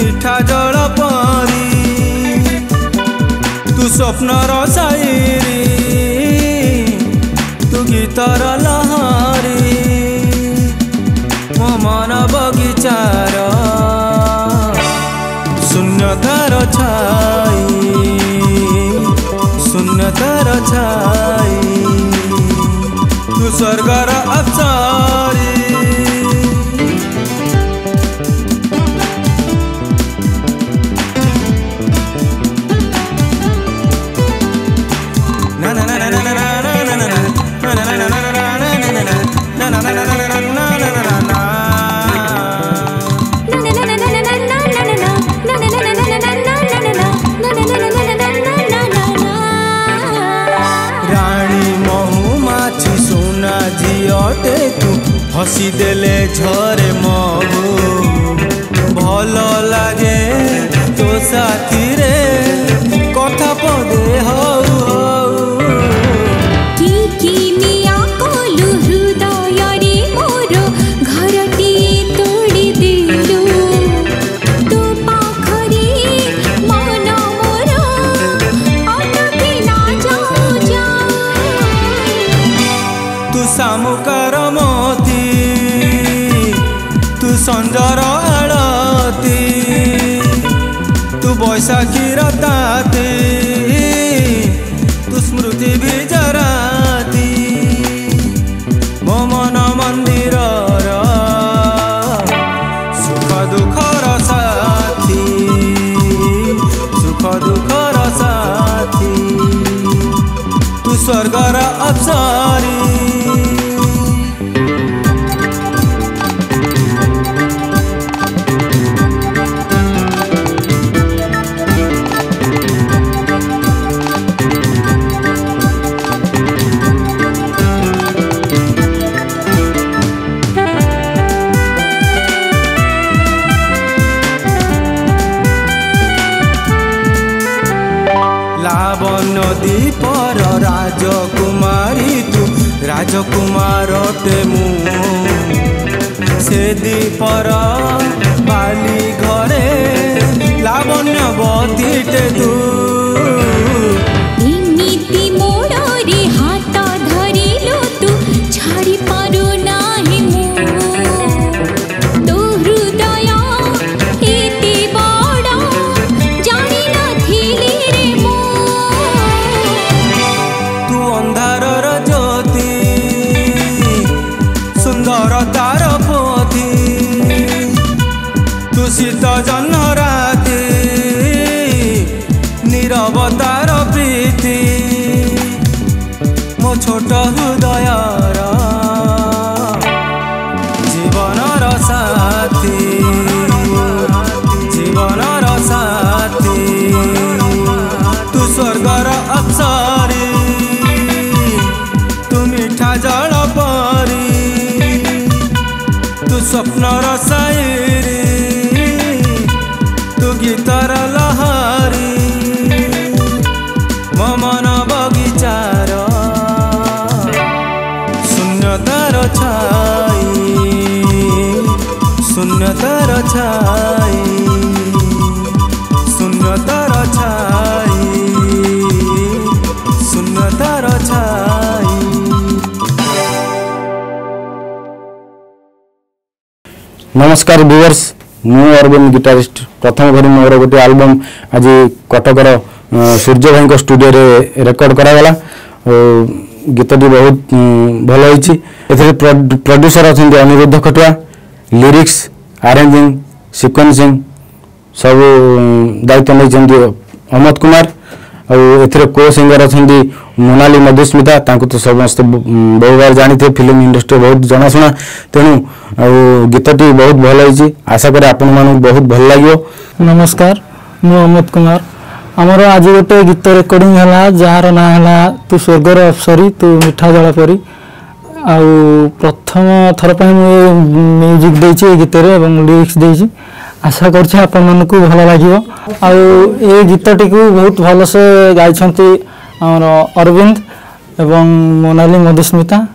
मिठा जल परी तू स्वप्नर शायरी तू गीतर लहरी मो मन बगीचार शून्यतार छाई शून्यतार छाई तू स्वर्गर अप्सरी हसी देले झरे महू भल लगे तो साथी रे कथा पदे सामुकार मोती तू संजर आड़ती तू बैशाखी रताती तू स्मृति भी जराती मो मन मंदिर सुख दुखर साथी सुख दुखर साथी तू स्वर्गर अप्सरी लावण्य दीपर राजकुमारी तू राजकुमार टे मु से दीपर बाली घरे लावण्य बतीटे तू तार पोथी तू शीत जन राती नीरव तार प्रीति मो छोट हृदयर जीवनर साथी जीवनर साथी तू स्वर्गर अप्सरी तू मिठा जल परी तू स्वप्नर शायरी तू गीतर लहरी मो मन बगीचार शून्यतार छाई शून्यतार छाई शून्यतार छाई शून्यतार छाई। नमस्कार व्यूअर्स मु अरविंद गिटारिस्ट प्रथम भरी मोर गोटे एल्बम आज कटकर सूर्य भाई स्टूडियो रे रेकर्ड करागला गीतटी बहुत भल होती प्रोड्यूसर अच्छा Anirudh Khatua lyrics arranging sequencing सब दायित्व नहीं अमत कुमार और को सिंगर अच्छा मोनाली मधुस्मिता तो समस्त बहु बार जानी थे फिल्म इंडस्ट्री बहुत जनाशुना तेणु गीतटी बहुत भल होती आशा करें आपण मानक बहुत भल लगे। नमस्कार मु अमत कुमार आमर आज गोटे गीत रेकर्डिंग है जार ना है तू स्वर्गर अप्सरी तू मिठा जल परी आउ प्रथम थर पर म्यूजिक देछि गीत रे एवं लिरिक्स देछि आशा करछि आपण मानकु भल लागिवो आउ ए गीतटी को बहुत भल से गाइछंती हमर अरविंद एवं मोनाली मधुस्मिता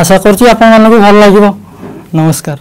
आशा करछि आपण मानकु भल लागिवो। नमस्कार।